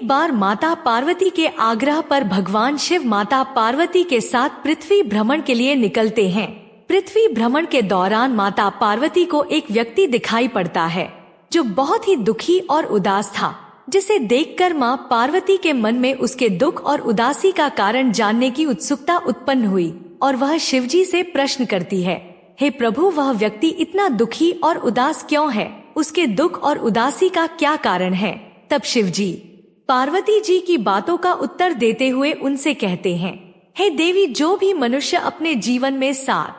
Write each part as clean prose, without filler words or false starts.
एक बार माता पार्वती के आग्रह पर भगवान शिव माता पार्वती के साथ पृथ्वी भ्रमण के लिए निकलते हैं। पृथ्वी भ्रमण के दौरान माता पार्वती को एक व्यक्ति दिखाई पड़ता है जो बहुत ही दुखी और उदास था, जिसे देखकर मां पार्वती के मन में उसके दुख और उदासी का कारण जानने की उत्सुकता उत्पन्न हुई और वह शिवजी से प्रश्न करती है, हे प्रभु, वह व्यक्ति इतना दुखी और उदास क्यों है? उसके दुख और उदासी का क्या कारण है? तब शिवजी पार्वती जी की बातों का उत्तर देते हुए उनसे कहते हैं, हे देवी, जो भी मनुष्य अपने जीवन में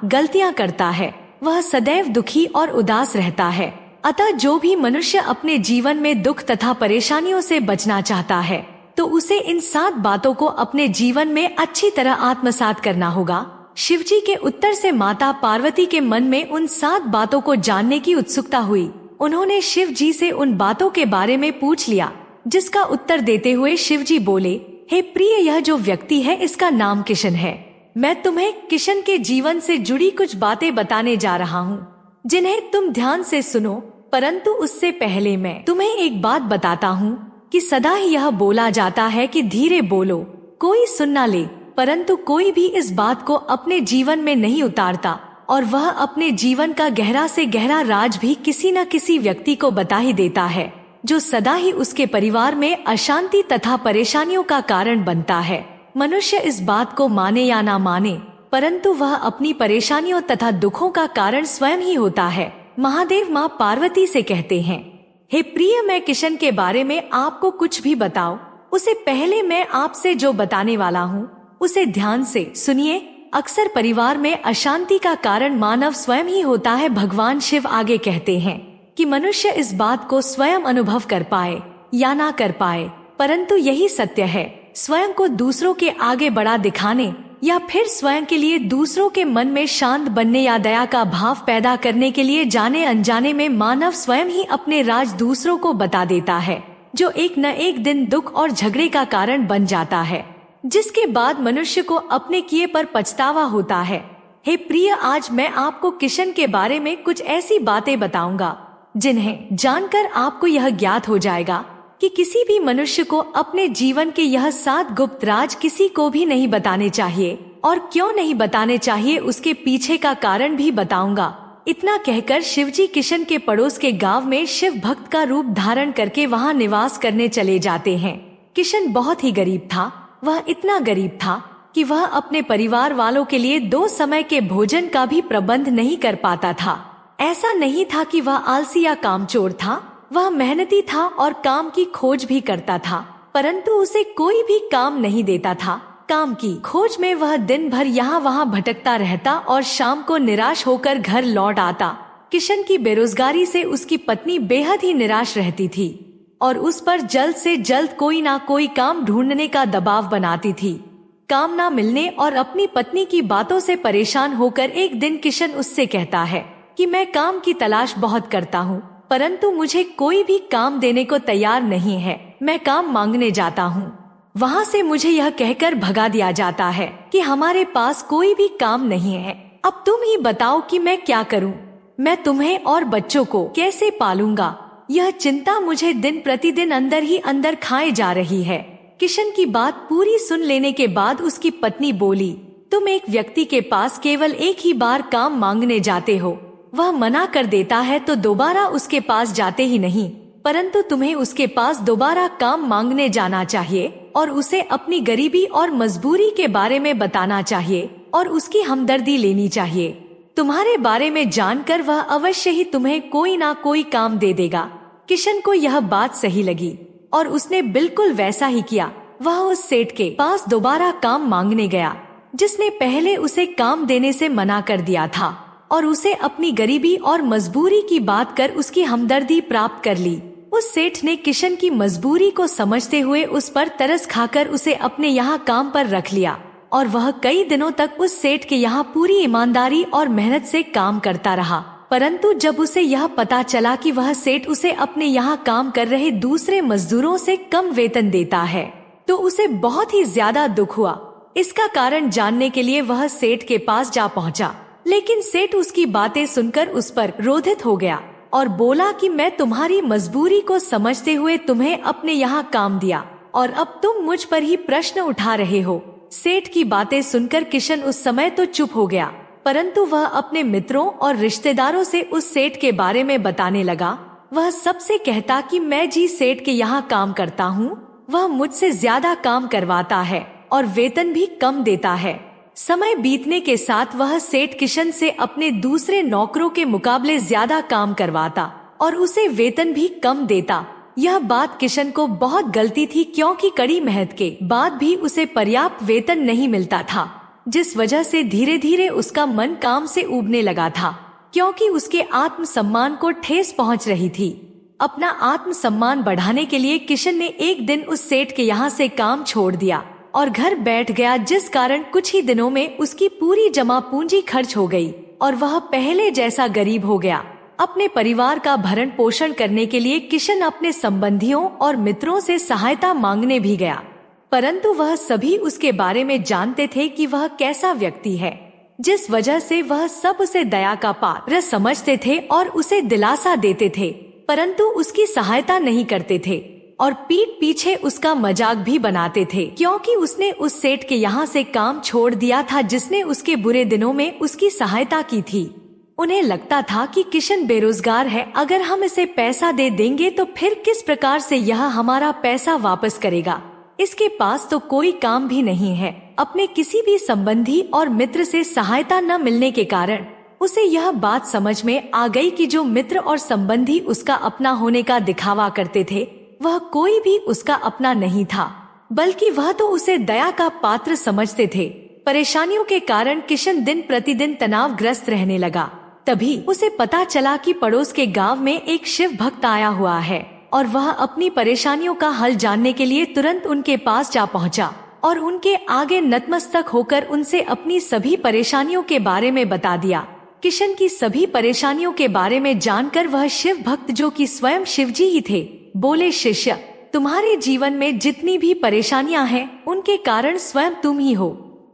गलतियां करता है वह सदैव दुखी और उदास रहता है। अतः जो भी मनुष्य अपने जीवन में दुख तथा परेशानियों से बचना चाहता है तो उसे इन 7 बातों को अपने जीवन में अच्छी तरह आत्मसात करना होगा। शिवजी के उत्तर से माता पार्वती के मन में उन 7 बातों को जानने की उत्सुकता हुई। उन्होंने शिव जी से उन बातों के बारे में पूछ लिया, जिसका उत्तर देते हुए शिवजी बोले, हे प्रिय, यह जो व्यक्ति है इसका नाम किशन है। मैं तुम्हें किशन के जीवन से जुड़ी कुछ बातें बताने जा रहा हूँ, जिन्हें तुम ध्यान से सुनो। परंतु उससे पहले मैं तुम्हें एक बात बताता हूँ कि सदा ही यह बोला जाता है कि धीरे बोलो, कोई सुन ना ले, परंतु कोई भी इस बात को अपने जीवन में नहीं उतारता और वह अपने जीवन का गहरा से गहरा राज भी किसी न किसी व्यक्ति को बता ही देता है, जो सदा ही उसके परिवार में अशांति तथा परेशानियों का कारण बनता है। मनुष्य इस बात को माने या ना माने, परंतु वह अपनी परेशानियों तथा दुखों का कारण स्वयं ही होता है। महादेव माँ पार्वती से कहते हैं, हे प्रिय, मैं किशन के बारे में आपको कुछ भी बताओ, उसे पहले मैं आपसे जो बताने वाला हूँ उसे ध्यान से सुनिए। अक्सर परिवार में अशांति का कारण मानव स्वयं ही होता है। भगवान शिव आगे कहते हैं कि मनुष्य इस बात को स्वयं अनुभव कर पाए या ना कर पाए, परंतु यही सत्य है। स्वयं को दूसरों के आगे बड़ा दिखाने या फिर स्वयं के लिए दूसरों के मन में शांत बनने या दया का भाव पैदा करने के लिए जाने अनजाने में मानव स्वयं ही अपने राज दूसरों को बता देता है, जो एक न एक दिन दुख और झगड़े का कारण बन जाता है, जिसके बाद मनुष्य को अपने किए पर पछतावा होता है। हे प्रिय, आज मैं आपको किशन के बारे में कुछ ऐसी बातें बताऊंगा जिन्हें जानकर आपको यह ज्ञात हो जाएगा कि किसी भी मनुष्य को अपने जीवन के यह 7 गुप्त राज किसी को भी नहीं बताने चाहिए, और क्यों नहीं बताने चाहिए उसके पीछे का कारण भी बताऊंगा। इतना कहकर शिवजी किशन के पड़ोस के गांव में शिव भक्त का रूप धारण करके वहां निवास करने चले जाते हैं। किशन बहुत ही गरीब था। वह इतना गरीब था कि वह अपने परिवार वालों के लिए 2 समय के भोजन का भी प्रबंध नहीं कर पाता था। ऐसा नहीं था कि वह आलसी या कामचोर था, वह मेहनती था और काम की खोज भी करता था, परंतु उसे कोई भी काम नहीं देता था। काम की खोज में वह दिन भर यहाँ वहाँ भटकता रहता और शाम को निराश होकर घर लौट आता। किशन की बेरोजगारी से उसकी पत्नी बेहद ही निराश रहती थी और उस पर जल्द से जल्द कोई ना कोई काम ढूंढने का दबाव बनाती थी। काम ना मिलने और अपनी पत्नी की बातों से परेशान होकर एक दिन किशन उससे कहता है कि मैं काम की तलाश बहुत करता हूँ, परंतु मुझे कोई भी काम देने को तैयार नहीं है। मैं काम मांगने जाता हूँ, वहाँ से मुझे यह कहकर भगा दिया जाता है कि हमारे पास कोई भी काम नहीं है। अब तुम ही बताओ कि मैं क्या करूँ? मैं तुम्हें और बच्चों को कैसे पालूंगा? यह चिंता मुझे दिन प्रतिदिन अंदर ही अंदर खाए जा रही है। किशन की बात पूरी सुन लेने के बाद उसकी पत्नी बोली, तुम एक व्यक्ति के पास केवल एक ही बार काम मांगने जाते हो, वह मना कर देता है तो दोबारा उसके पास जाते ही नहीं, परंतु तुम्हें उसके पास दोबारा काम मांगने जाना चाहिए और उसे अपनी गरीबी और मजबूरी के बारे में बताना चाहिए और उसकी हमदर्दी लेनी चाहिए। तुम्हारे बारे में जानकर वह अवश्य ही तुम्हें कोई ना कोई काम दे देगा। किशन को यह बात सही लगी और उसने बिल्कुल वैसा ही किया। वह उस सेठ के पास दोबारा काम मांगने गया जिसने पहले उसे काम देने से मना कर दिया था और उसे अपनी गरीबी और मजबूरी की बात कर उसकी हमदर्दी प्राप्त कर ली। उस सेठ ने किशन की मजबूरी को समझते हुए उस पर तरस खाकर उसे अपने यहाँ काम पर रख लिया और वह कई दिनों तक उस सेठ के यहाँ पूरी ईमानदारी और मेहनत से काम करता रहा। परंतु जब उसे यह पता चला कि वह सेठ उसे अपने यहाँ काम कर रहे दूसरे मजदूरों से कम वेतन देता है तो उसे बहुत ही ज्यादा दुख हुआ। इसका कारण जानने के लिए वह सेठ के पास जा पहुँचा, लेकिन सेठ उसकी बातें सुनकर उस पर क्रोधित हो गया और बोला कि मैं तुम्हारी मजबूरी को समझते हुए तुम्हें अपने यहाँ काम दिया और अब तुम मुझ पर ही प्रश्न उठा रहे हो। सेठ की बातें सुनकर किशन उस समय तो चुप हो गया, परंतु वह अपने मित्रों और रिश्तेदारों से उस सेठ के बारे में बताने लगा। वह सबसे कहता कि मैं जी सेठ के यहाँ काम करता हूँ, वह मुझसे ज्यादा काम करवाता है और वेतन भी कम देता है। समय बीतने के साथ वह सेठ किशन से अपने दूसरे नौकरों के मुकाबले ज्यादा काम करवाता और उसे वेतन भी कम देता। यह बात किशन को बहुत गलती थी, क्योंकि कड़ी मेहनत के बाद भी उसे पर्याप्त वेतन नहीं मिलता था, जिस वजह से धीरे धीरे उसका मन काम से ऊबने लगा था, क्योंकि उसके आत्मसम्मान को ठेस पहुंच रही थी। अपना आत्मसम्मान बढ़ाने के लिए किशन ने एक दिन उस सेठ के यहाँ से काम छोड़ दिया और घर बैठ गया, जिस कारण कुछ ही दिनों में उसकी पूरी जमा पूंजी खर्च हो गई और वह पहले जैसा गरीब हो गया। अपने परिवार का भरण पोषण करने के लिए किशन अपने संबंधियों और मित्रों से सहायता मांगने भी गया, परंतु वह सभी उसके बारे में जानते थे कि वह कैसा व्यक्ति है, जिस वजह से वह सब उसे दया का पात्र समझते थे और उसे दिलासा देते थे, परंतु उसकी सहायता नहीं करते थे और पीठ पीछे उसका मजाक भी बनाते थे, क्योंकि उसने उस सेठ के यहाँ से काम छोड़ दिया था जिसने उसके बुरे दिनों में उसकी सहायता की थी। उन्हें लगता था कि किशन बेरोजगार है, अगर हम इसे पैसा दे देंगे तो फिर किस प्रकार से यह हमारा पैसा वापस करेगा। इसके पास तो कोई काम भी नहीं है। अपने किसी भी संबंधी और मित्र से सहायता न मिलने के कारण उसे यह बात समझ में आ गई कि जो मित्र और संबंधी उसका अपना होने का दिखावा करते थे, वह कोई भी उसका अपना नहीं था, बल्कि वह तो उसे दया का पात्र समझते थे। परेशानियों के कारण किशन दिन प्रतिदिन तनावग्रस्त रहने लगा। तभी उसे पता चला कि पड़ोस के गांव में एक शिव भक्त आया हुआ है और वह अपनी परेशानियों का हल जानने के लिए तुरंत उनके पास जा पहुंचा और उनके आगे नतमस्तक होकर उनसे अपनी सभी परेशानियों के बारे में बता दिया। किशन की सभी परेशानियों के बारे में जानकर वह शिव भक्त, जो कि स्वयं शिवजी ही थे, बोले, शिष्य, तुम्हारे जीवन में जितनी भी परेशानियां हैं उनके कारण स्वयं तुम ही हो।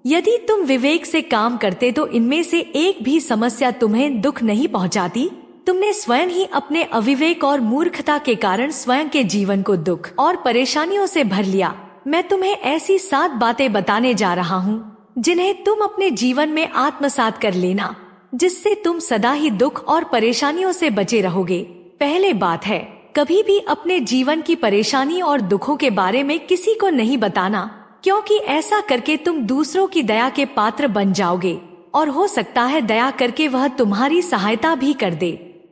यदि तुम विवेक से काम करते तो इनमें से एक भी समस्या तुम्हें दुख नहीं पहुंचाती। तुमने स्वयं ही अपने अविवेक और मूर्खता के कारण स्वयं के जीवन को दुख और परेशानियों से भर लिया। मैं तुम्हें ऐसी 7 बातें बताने जा रहा हूँ जिन्हें तुम अपने जीवन में आत्मसात कर लेना, जिससे तुम सदा ही दुख और परेशानियों से बचे रहोगे। पहले बात है, कभी भी अपने जीवन की परेशानी और दुखों के बारे में किसी को नहीं बताना, क्योंकि ऐसा करके तुम दूसरों की दया के पात्र बन जाओगे और हो सकता है दया करके वह तुम्हारी सहायता भी कर दे,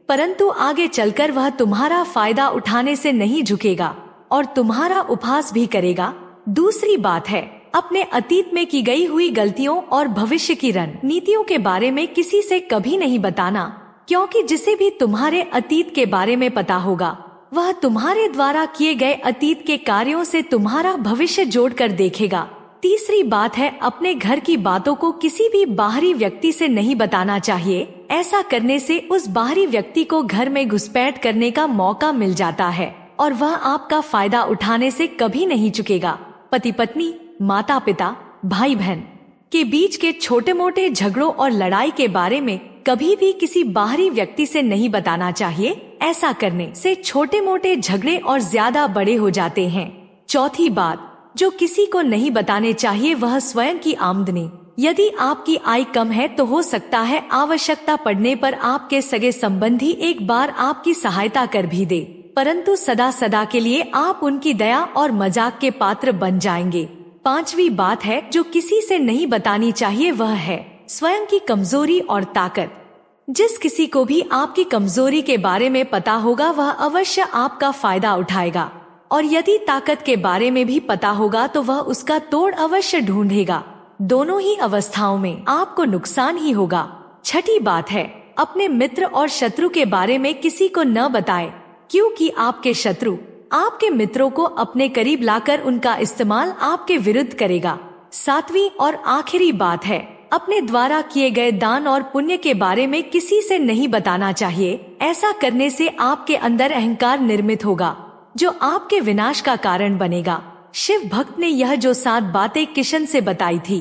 परंतु आगे चलकर वह तुम्हारा फायदा उठाने से नहीं झुकेगा और तुम्हारा उपहास भी करेगा। दूसरी बात है, अपने अतीत में की गई हुई गलतियों और भविष्य की रणनीतियों के बारे में किसी से कभी नहीं बताना, क्योंकि जिसे भी तुम्हारे अतीत के बारे में पता होगा वह तुम्हारे द्वारा किए गए अतीत के कार्यों से तुम्हारा भविष्य जोड़कर देखेगा। तीसरी बात है, अपने घर की बातों को किसी भी बाहरी व्यक्ति से नहीं बताना चाहिए। ऐसा करने से उस बाहरी व्यक्ति को घर में घुसपैठ करने का मौका मिल जाता है और वह आपका फायदा उठाने से कभी नहीं चुकेगा। पति पत्नी, माता पिता, भाई बहन के बीच के छोटे मोटे झगड़ों और लड़ाई के बारे में कभी भी किसी बाहरी व्यक्ति से नहीं बताना चाहिए। ऐसा करने से छोटे मोटे झगड़े और ज्यादा बड़े हो जाते हैं। चौथी बात जो किसी को नहीं बताने चाहिए वह स्वयं की आमदनी। यदि आपकी आय कम है तो हो सकता है आवश्यकता पड़ने पर आपके सगे संबंधी एक बार आपकी सहायता कर भी दे, परंतु सदा सदा के लिए आप उनकी दया और मजाक के पात्र बन जाएंगे। पांचवी बात है जो किसी से नहीं बतानी चाहिए वह है स्वयं की कमजोरी और ताकत। जिस किसी को भी आपकी कमजोरी के बारे में पता होगा वह अवश्य आपका फायदा उठाएगा, और यदि ताकत के बारे में भी पता होगा तो वह उसका तोड़ अवश्य ढूंढेगा। दोनों ही अवस्थाओं में आपको नुकसान ही होगा। छठी बात है, अपने मित्र और शत्रु के बारे में किसी को न बताएं, क्योंकि आपके शत्रु आपके मित्रों को अपने करीब लाकर उनका इस्तेमाल आपके विरुद्ध करेगा। सातवीं और आखिरी बात है, अपने द्वारा किए गए दान और पुण्य के बारे में किसी से नहीं बताना चाहिए। ऐसा करने से आपके अंदर अहंकार निर्मित होगा जो आपके विनाश का कारण बनेगा। शिव भक्त ने यह जो 7 बातें किशन से बताई थी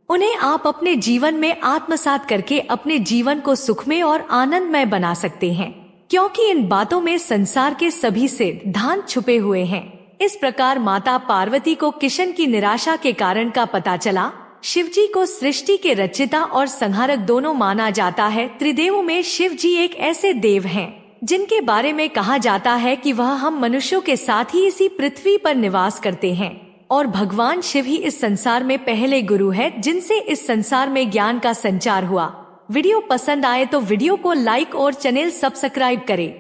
उन्हें आप अपने जीवन में आत्मसात करके अपने जीवन को सुखमय और आनंदमय बना सकते हैं, क्योंकि इन बातों में संसार के सभी सिद्धांत छुपे हुए हैं। इस प्रकार माता पार्वती को किशन की निराशा के कारण का पता चला। शिवजी को सृष्टि के रचयिता और संहारक दोनों माना जाता है। त्रिदेवों में शिवजी एक ऐसे देव हैं जिनके बारे में कहा जाता है कि वह हम मनुष्यों के साथ ही इसी पृथ्वी पर निवास करते हैं और भगवान शिव ही इस संसार में पहले गुरु है जिनसे इस संसार में ज्ञान का संचार हुआ। वीडियो पसंद आए तो वीडियो को लाइक और चैनल सब्सक्राइब करें।